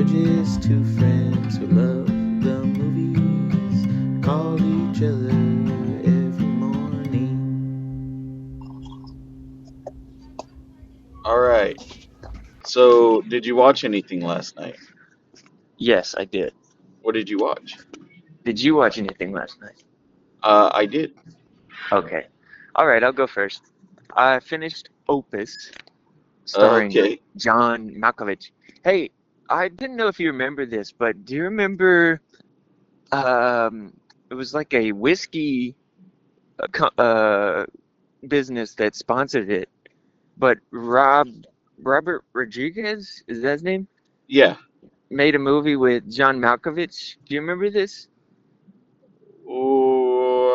just two friends who love the movies, call each other every morning. All right. So, did you watch anything last night? Yes, I did. What did you watch? Did you watch anything last night? I did. Okay. All right, I'll go first. I finished Opus, starring Okay. John Malkovich. Hey, I didn't know if you remember this, but do you remember um it was like a whiskey business that sponsored it, but Robert Rodriguez, is that his name? Yeah. Made a movie with John Malkovich. Do you remember this? Ooh,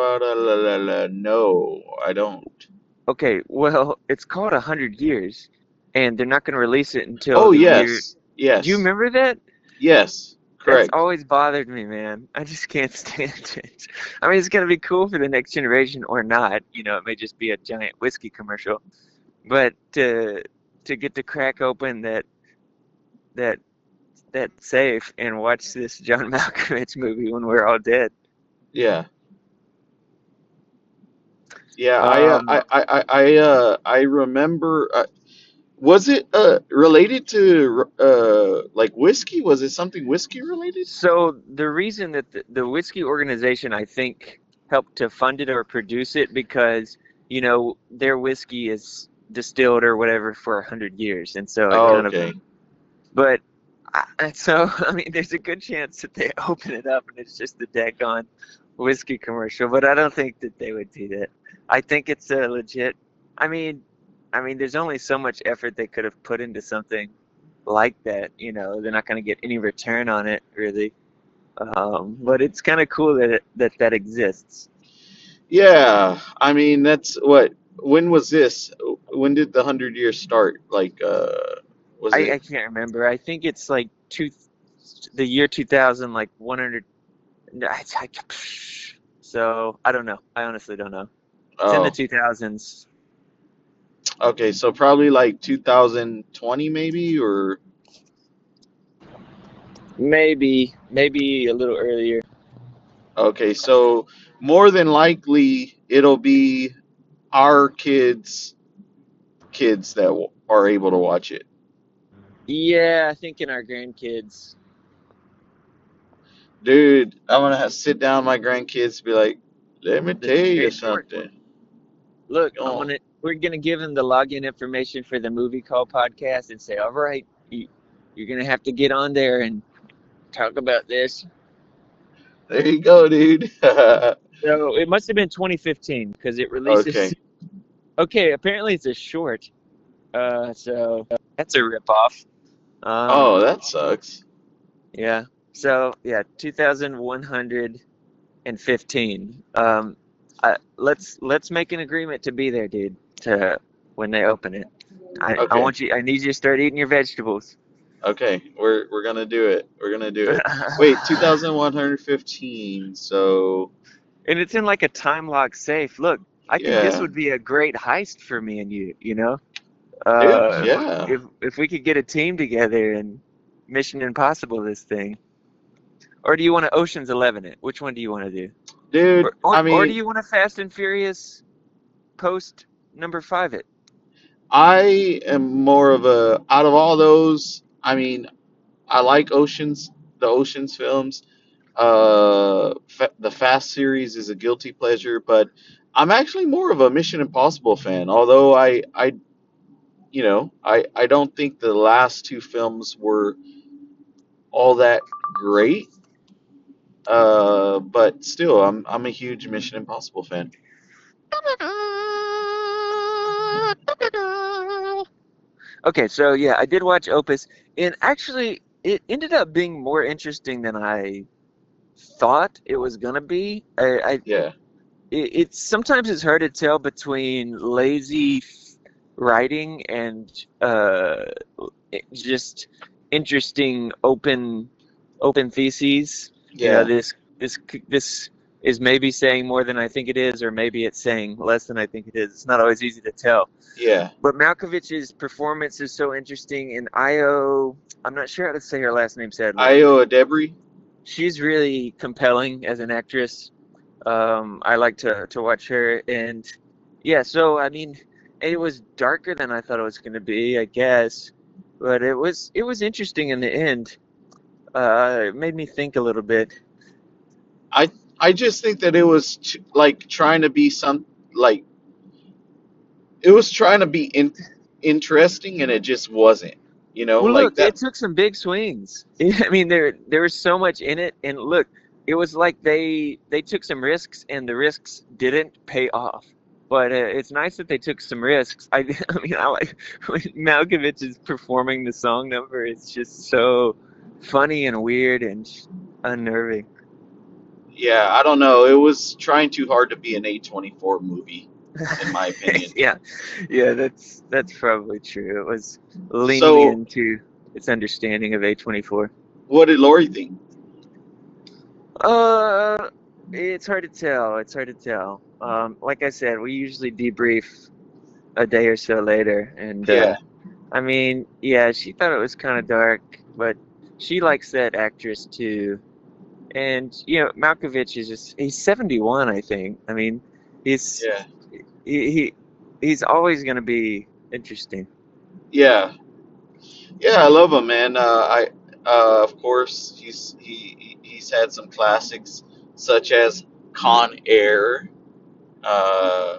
no, I don't. Okay, well, it's called 100 Years, and they're not going to release it until Oh, the year. yes. Do you Yes. remember that? Yes. That's Correct. always bothered me, man. I just can't stand it. I mean, it's going to be cool for the next generation or not. It may just be a giant whiskey commercial. But to get to crack open that that safe and watch this John Malkovich movie when we're all dead. Yeah. Yeah, Um, I remember. Was it related to like whiskey? Was it something whiskey related? So the reason that the whiskey organization, I think, helped to fund it or produce it because, their whiskey is distilled or whatever for 100 years, and so it Oh, kind of. okay. But so I mean, there's a good chance that they open it up and it's just the daggone whiskey commercial. But I don't think that they would do that. I think it's a legit. I mean, there's only so much effort they could have put into something like that. They're not going to get any return on it, really. But it's kind of cool that exists. Yeah, I mean that's what. When was this? When did the 100 years start? Like, was it? I can't remember. I think it's like the year 2000, like 100. No, so I don't know. I honestly don't know. It's in the Oh, 2000s, okay. So probably like 2020, maybe, or maybe a little earlier. okay. So more than likely it'll be our kids that are able to watch it. Yeah, I think in our grandkids. Dude, I'm gonna have to sit down with my grandkids and be like, let me The tell you very short something. one. Look, Oh, we're gonna give them the login information for the movie call podcast and say, all right, you're gonna have to get on there and talk about this. there you go, dude. So it must have been 2015 because it releases. Okay. Okay, apparently it's a short. So that's a ripoff. Oh, Um, that sucks. yeah. So yeah, 2115. Let's make an agreement to be there, dude. To when they open it, I Okay. want you. I need you to start eating your vegetables. Okay. We're gonna do it. We're gonna do it. Wait, 2115. So And it's in like a time lock safe. Look, I think this yeah, would be a great heist for me and you. dude. If Yeah, if we could get a team together and Mission Impossible this thing, or do you want to Ocean's 11 it? Which one do you want to do? dude. Or or I or do mean, you want to Fast and Furious post number 5 it? I am more of a out of all those. I mean, I like the Oceans films. The Fast series is a guilty pleasure, but I'm actually more of a Mission Impossible fan. Although I don't think the last two films were all that great. But still, I'm a huge Mission Impossible fan. Okay, so yeah, I did watch Opus, and actually, it ended up being more interesting than I thought it was gonna be. Yeah, It's sometimes it's hard to tell between lazy writing and just interesting open theses. yeah, This is maybe saying more than I think it is, or maybe it's saying less than I think it is. It's not always easy to tell. Yeah. But Malkovich's performance is so interesting, and I'm not sure how to say her last name, sadly. Io Debris. She's really compelling as an actress. I like to watch her, and yeah, so I mean, it was darker than I thought it was going to be, I guess, but it was interesting in the end. It made me think a little bit. I I just think that it was like trying to be like it was trying to be interesting and it just wasn't. Well, Like look, that. it took some big swings. I mean, there was so much in it, and look, it was like they took some risks, and the risks didn't pay off. But it's nice that they took some risks. I mean, I like when Malkovich is performing the song number. It's just so funny and weird and unnerving. Yeah, I don't know. It was trying too hard to be an A24 movie, in my opinion. Yeah, yeah, that's probably true. It was leaning So, into its understanding of A24. what did Lori think? Uh, it's hard to tell. It's hard to tell. Like I said, we usually debrief a day or so later, and Yeah, I mean, yeah, she thought it was kind of dark, but she likes that actress too. And Malkovich is he's 71, I think. I mean, he's yeah, he, he he's always gonna be interesting. yeah, yeah. I love him, man. Of course, he's had some classics such as Con Air. Uh,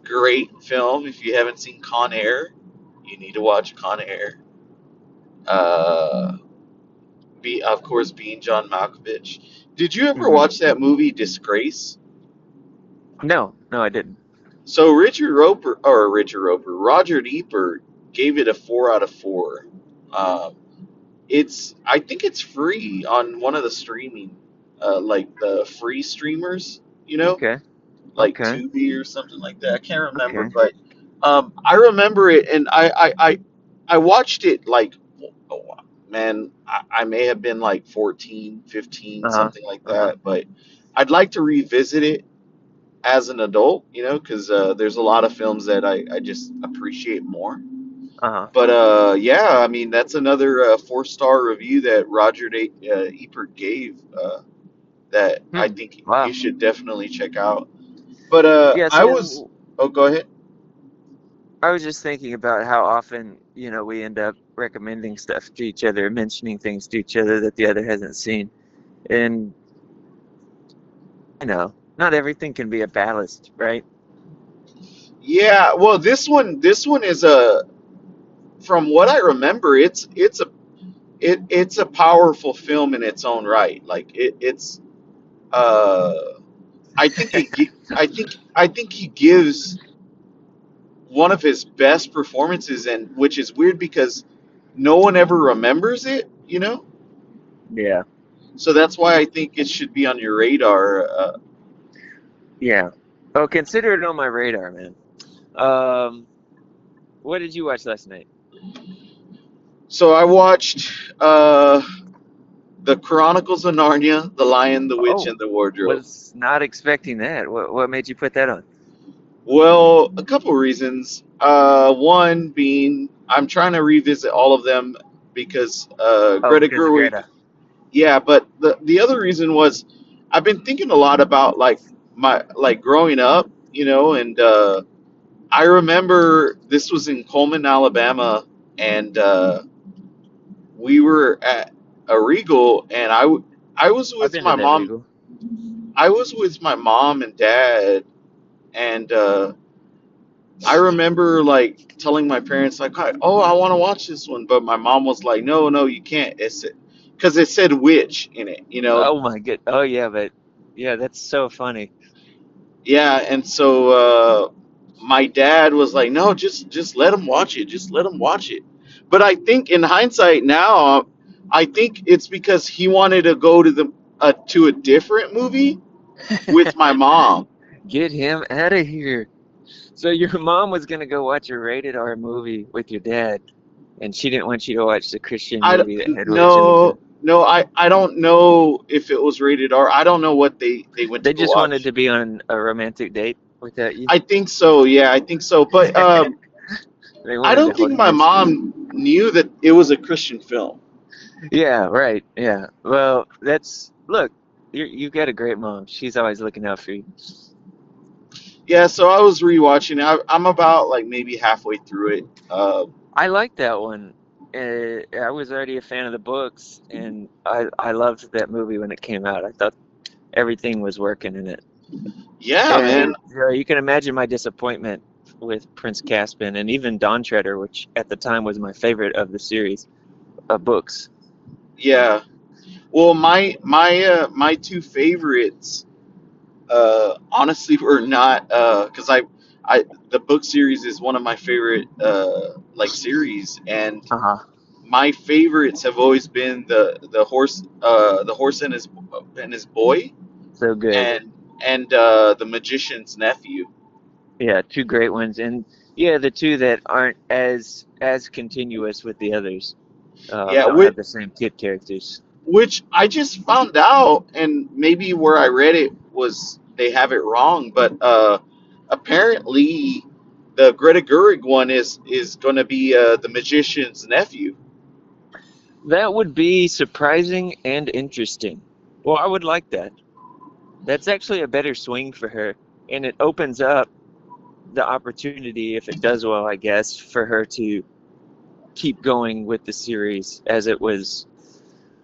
Great film. If you haven't seen Con Air, you need to watch Con Air. Uh, of course, being John Malkovich. Did you ever Hmm. watch that movie Disgrace? No, no, I didn't. So Roger Ebert gave it a 4 out of 4. Um, I think it's free on one of the streaming, like the free streamers, Okay, like okay, Tubi or something like that. I can't remember, okay. but I remember it, and I watched it like, oh, man, I may have been like 14, 15, Uh-huh, something like uh-huh, that, but I'd like to revisit it as an adult, because there's a lot of films that I just appreciate more. uh-huh. But yeah, I mean that's another 4-star review that Ebert gave, that I Hmm. think you Wow. should definitely check out. But Yeah, I was. so Oh, go ahead. I was just thinking about how often, we end up recommending stuff to each other, mentioning things to each other that the other hasn't seen. And, not everything can be a ballast, right? Yeah, well, this one is a. From what I remember, it's a powerful film in its own right. Like it's. Uh, I think he gives one of his best performances, and which is weird because no one ever remembers it. Yeah. So that's why I think it should be on your radar. Yeah. Oh, consider it on my radar, man. Um, what did you watch last night? So I watched the Chronicles of Narnia, The Lion, the Witch, Oh, and the Wardrobe. was not expecting that. What made you put that on? Well, a couple reasons. One being I'm trying to revisit all of them because Oh, Greta because of Gerwig. Greta. Yeah, but the other reason was I've been thinking a lot about like my like growing up, and I remember this was in Coleman, Alabama, and we were at a Regal, and I was I've with been to my that mom. Regal. I was with my mom and dad, and I remember like telling my parents like, "Oh, I want to watch this one," but my mom was like, "No, no, you can't." It's because it said witch in it. Oh my good. Oh yeah, but yeah, that's so funny. Yeah, and so my dad was like, "No, just let him watch it. Just let him watch it." But I think in hindsight now, I think it's because he wanted to go to a different movie with my mom. Get him out of here. So your mom was gonna go watch a rated R movie with your dad, and she didn't want you to watch the Christian I movie that had witches no, in No, I don't know if it was rated R. I don't know what they went to They go just wanted watch. to be on a romantic date without you. I think so. Yeah, I think so. But They I wanted to don't hold think a my mystery. mom knew that it was a Christian film. Yeah, right. Yeah. Well, that's look. You got a great mom. She's always looking out for you. Yeah, so I was rewatching. I'm about like maybe halfway through it. I like that one. I was already a fan of the books, and I loved that movie when it came out. I thought everything was working in it. Yeah, man. And you can imagine my disappointment with Prince Caspian and even Dawn Treader, which at the time was my favorite of the series of books. Yeah. Well, my two favorites, honestly, were not because I the book series is one of my favorite like series, and Uh-huh. my favorites have always been the horse and his boy, So good. and the magician's nephew. Yeah, two great ones. And yeah, the two that aren't as continuous with the others. Yeah, Don't have the same kid characters. which I just found out, and maybe where I read it was they have it wrong, but apparently the Greta Gerwig one is going to be the magician's nephew. That would be surprising and interesting. Well, I would like that. That's actually a better swing for her, and it opens up the opportunity, if it does well, I guess, for her to keep going with the series as it was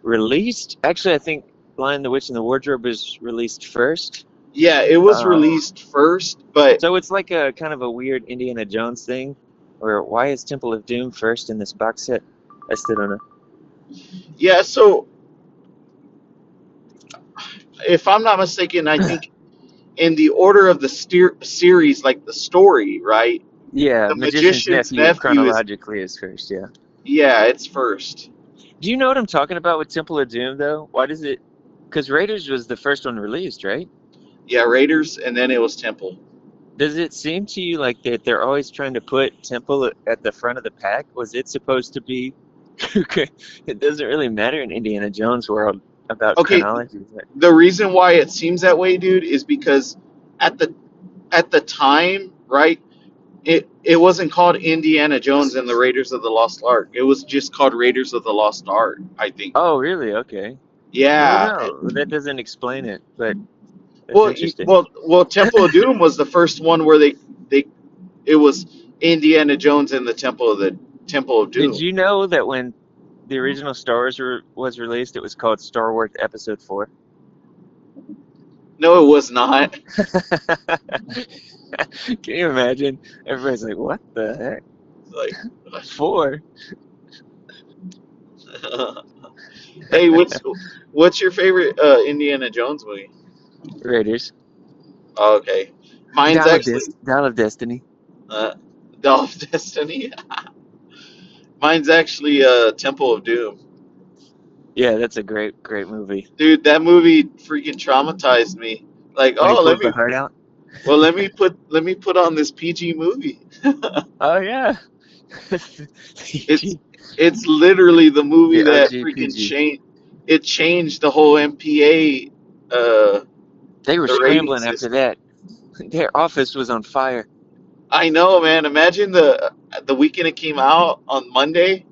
released. Actually, I think Lion, the Witch, and the Wardrobe was released first. Yeah, it was Um, released first, but so it's like a kind of a weird Indiana Jones thing, where why is Temple of Doom first in this box set? I still don't know. yeah. So if I'm not mistaken, I think in the order of the series, like the story, right? Yeah, The Magician's magician's Nephew nephew is, chronologically is first, yeah. yeah, it's first. Do you know what I'm talking about with Temple of Doom, though? Why does it? Because Raiders was the first one released, right? Yeah, Raiders, and then it was Temple. Does it seem to you like that they're always trying to put Temple at the front of the pack? Was it supposed to be? It doesn't really matter in Indiana Jones world about Okay, chronology, but the reason why it seems that way, dude, is because at the time, right? It wasn't called Indiana Jones and the Raiders of the Lost Ark. It was just called Raiders of the Lost Ark, I think. oh, really? Okay. I don't Yeah. know. That doesn't explain it, but that's Well, interesting. Temple of Doom was the first one where they it was Indiana Jones and the Temple of Did Doom. you know that when the original Star Wars was released, it was called Star Wars Episode 4? No, it was not. Can you imagine? Everybody's like, what the heck? Like, 4? hey, what's your favorite Indiana Jones movie? Raiders. Oh, okay, mine's actually Dial of Destiny. uh, Dawn of Destiny. Mine's actually Temple of Doom. Yeah, that's a great movie. Dude, that movie freaking traumatized me. Like, When he oh, pulls the heart out. let me put on this PG movie. Oh, yeah. It's PG. it's literally the movie The that OG freaking PG. changed the whole MPA, They were the rating scrambling after system. that. Their office was on fire. I know, man. Imagine the weekend it came out on Monday.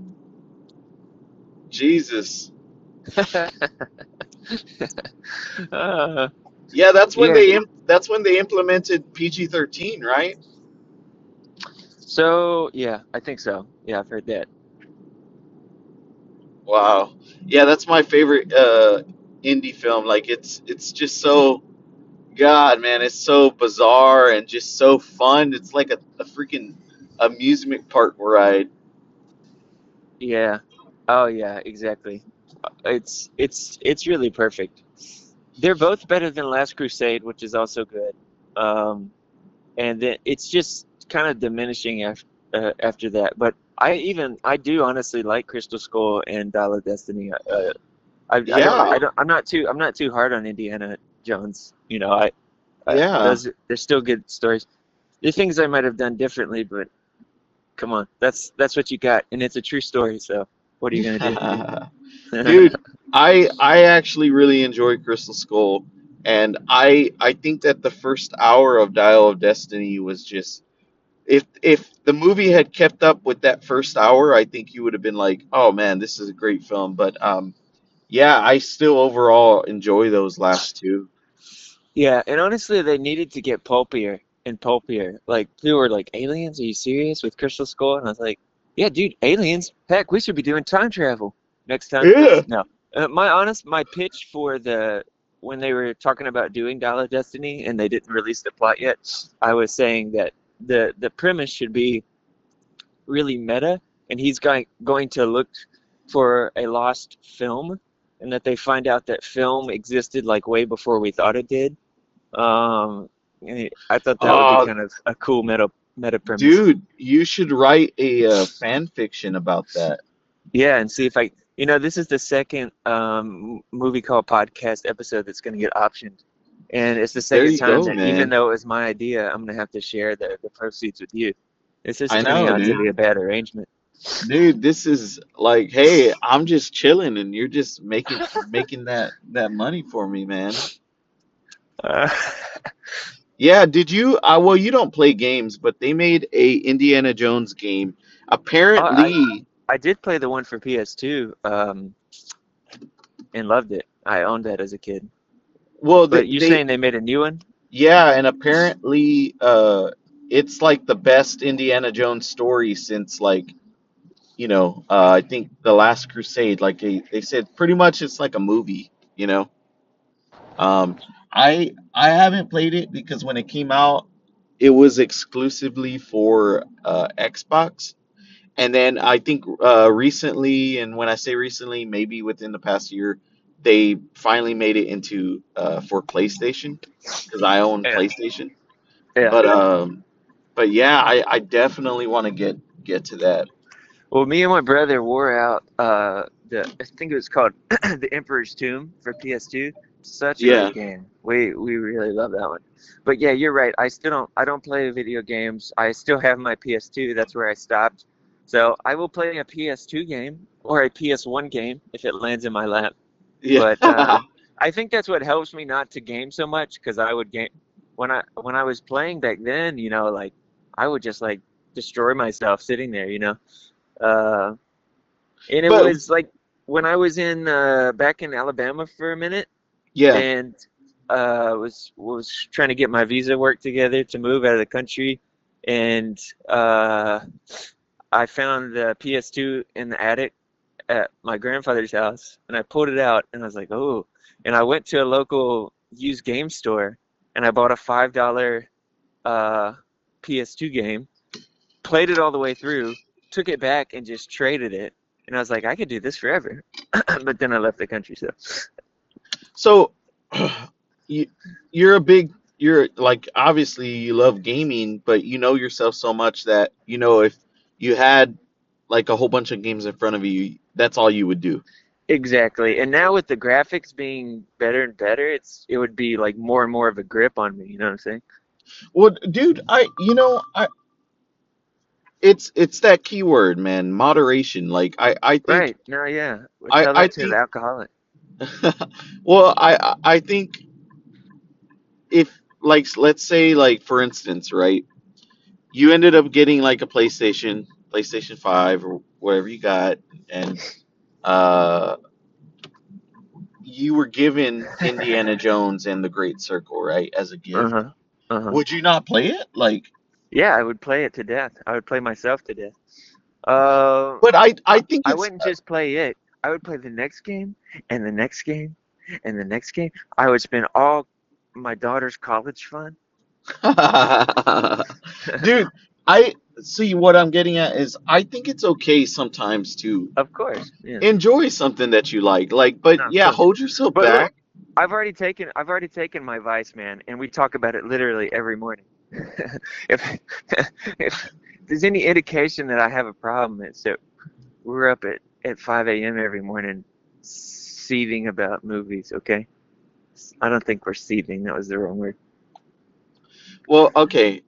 Jesus. uh, Yeah, yeah. that's when they implemented PG-13, right? So, yeah, I think so. Yeah, I've heard that. Wow. Yeah, that's my favorite indie film. Like it's just so, God, man, it's so bizarre and just so fun. It's like a freaking amusement park ride. Yeah. Oh, yeah, exactly. It's really perfect. They're both better than Last Crusade, which is also good. Um, and then it's just kind of diminishing after that. But I do honestly like Crystal Skull and Dial of Destiny. I don't Yeah, I'm not too hard on Indiana Jones. You know, yeah. those they're still good stories. There are things I might have done differently, but come on, that's what you got, and it's a true story. So what are you gonna do? Dude, I actually really enjoy Crystal Skull, and I think that the first hour of Dial of Destiny was just, if the movie had kept up with that first hour, I think you would have been like, oh man, this is a great film. But yeah, I still overall enjoy those last two. Yeah, and honestly, they needed to get pulpier and pulpier. Like, people were like, aliens? Are you serious with Crystal Skull? And I was like, yeah, dude, aliens? Heck, we should be doing time travel next time. Yeah. No. My pitch for when they were talking about doing Dial of Destiny and they didn't release the plot yet, I was saying that the premise should be really meta, and he's going to look for a lost film, and that they find out that film existed like way before we thought it did. I thought that would be Oh, kind of a cool meta premise. dude, you should write a fan fiction about that. Yeah, and see if this is the second movie call podcast episode that's going to get optioned. And it's the There second you time go, that even man. though it was my idea, I'm going to have to share the proceeds with you. This is I turning know, out to dude. be a bad arrangement. Dude, this is like, hey, I'm just chilling, and you're just making that money for me, man. Uh, Yeah, did you? Well, you don't play games, but they made a Indiana Jones game. I Apparently, I did play the one for PS2, and loved it. I owned that as a kid. well, But you saying they made a new one? yeah, and apparently, it's like the best Indiana Jones story since, like, I think the Last Crusade. Like they said, pretty much it's like a movie. Um, I haven't played it because when it came out, it was exclusively for Xbox. And then I think recently, and when I say recently, maybe within the past year, they finally made it into for PlayStation because I own Yeah. PlayStation. Yeah. But yeah, I definitely want to get to that. Well, me and my brother wore out I think it was called The Emperor's Tomb for PS2. Such a Yeah, great game. We really love that one. But yeah, you're right. I don't play video games. I still have my PS2. That's where I stopped. So I will play a PS2 game or a PS1 game if it lands in my lap. yeah, But I think that's what helps me not to game so much, because I would game when I was playing back then. Like, I would just like destroy myself sitting there. Uh, and it but was like when I was in back in Alabama for a minute, yeah, and was trying to get my visa work together to move out of the country, and I found the PS2 in the attic at my grandfather's house, and I pulled it out, and I was like, oh. And I went to a local used game store, and I bought a $5 uh, PS2 game, played it all the way through, took it back, and just traded it. And I was like, I could do this forever. But then I left the country, so. so you you're like, obviously you love gaming, but you know yourself so much that if you had like a whole bunch of games in front of you, that's all you would do. Exactly. And now with the graphics being better and better, it would be like more and more of a grip on me, you know what I'm saying? Well, dude, it's that keyword, man, moderation. Like Right. No, yeah. I Tell I that to the think alcoholic. well, I think, if, like, let's say, like, for instance, right, you ended up getting like a PlayStation 5 or whatever you got, and uh you were given Indiana Jones and the Great Circle, right, as a gift. Uh-huh. Uh-huh. Would you not play it? Like, Yeah, I would play it to death. I would play myself to death. Uh, but I I, think I it's wouldn't just play it. I would play the next game and the next game and the next game. I would spend all my daughter's college fund. dude, I see what I'm getting at is, I think it's okay sometimes to Of course, yeah. enjoy something that you like, but No, of yeah, course. hold yourself But look, back. I've already taken my vice, man, and we talk about it literally every morning. if if there's any indication that I have a problem, it's that we're up at 5 a.m. every morning seething about movies, okay? I don't think we're seething. That was the wrong word. Well, okay,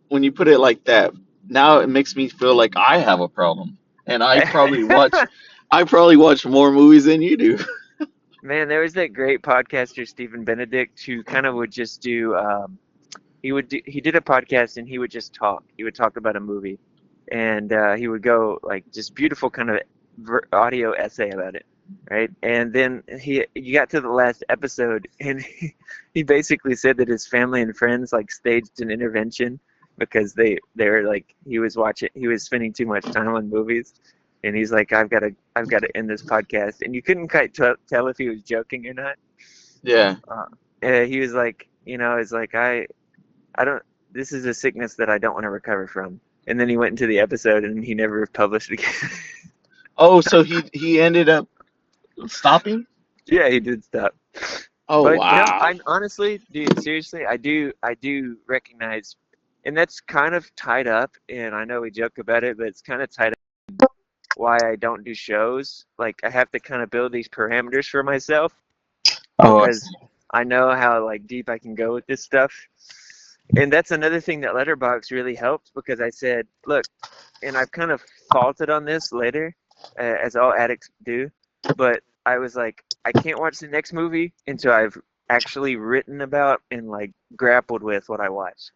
when you put it like that, now it makes me feel like I have a problem, and I probably watch more movies than you do. Man, there was that great podcaster Stephen Benedict who kind of would just do he did a podcast and he would just talk. He would talk about a movie, and he would go like just beautiful kind of audio essay about it, right? And then you got to the last episode, and he basically said that his family and friends like staged an intervention because they were like he was spending too much time on movies, and he's like I've got to end this podcast, and you couldn't quite tell if he was joking or not. Yeah. He was like, it's like I don't. This is a sickness that I don't want to recover from. And then he went into the episode, and he never published it again. Oh, so he ended up stopping? Yeah, he did stop. Oh But no, wow. I honestly, dude, seriously, I do recognize, and that's kind of tied up. And I know we joke about it, but it's kind of tied up why I don't do shows. Like I have to kind of build these parameters for myself Oh, I because see. I know how like deep I can go with this stuff. And that's another thing that Letterboxd really helped because I said, look, and I've kind of faulted on this later, as all addicts do, but I was like, I can't watch the next movie until I've actually written about and like grappled with what I watched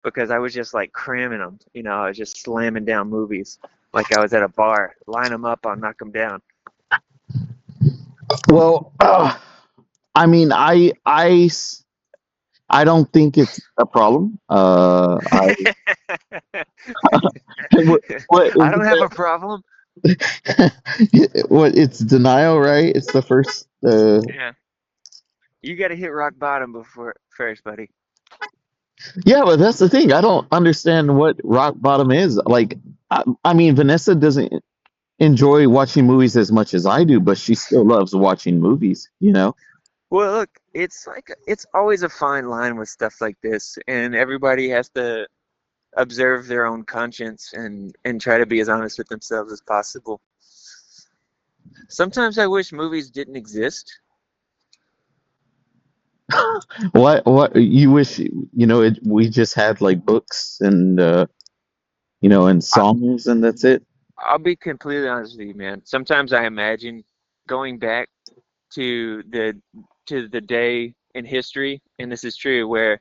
because I was just like cramming them, I was just slamming down movies like I was at a bar, line them up, I'll knock them down. Well, I mean, I don't think it's a problem. What I is don't have a problem. what? It's denial, right? It's the first. Yeah, you got to hit rock bottom before first, buddy. Yeah, but that's the thing. I don't understand what rock bottom is. Like, I mean, Vanessa doesn't enjoy watching movies as much as I do, but she still loves watching movies. You know. Well, look, it's like it's always a fine line with stuff like this, and everybody has to observe their own conscience and try to be as honest with themselves as possible. Sometimes I wish movies didn't exist. What you wish we just had like books and and I, songs and that's it. I'll be completely honest with you, man. Sometimes I imagine going back to the day in history, and this is true, where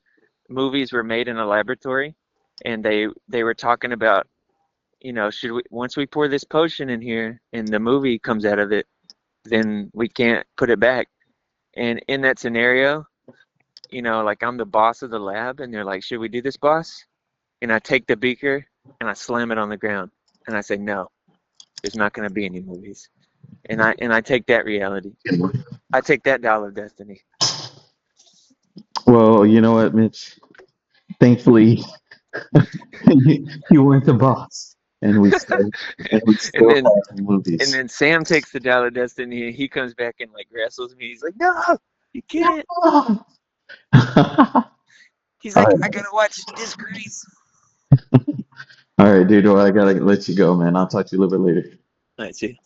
movies were made in a laboratory, and they were talking about, should we once we pour this potion in here and the movie comes out of it, then we can't put it back. And in that scenario, like I'm the boss of the lab, and they're like, should we do this, boss? And I take the beaker and I slam it on the ground, and I say, no, there's not going to be any movies. And I take that reality. I take that dollar of destiny. Well, you know what, Mitch? Thankfully, you weren't the boss, and we and still then have and movies. then Sam takes the dollar of destiny, and he comes back and like wrestles me. He's like, no, you can't. All He's like, I right, gotta watch Disgrace. all right, dude. Well, I gotta let you go, man. I'll talk to you a little bit later. I see.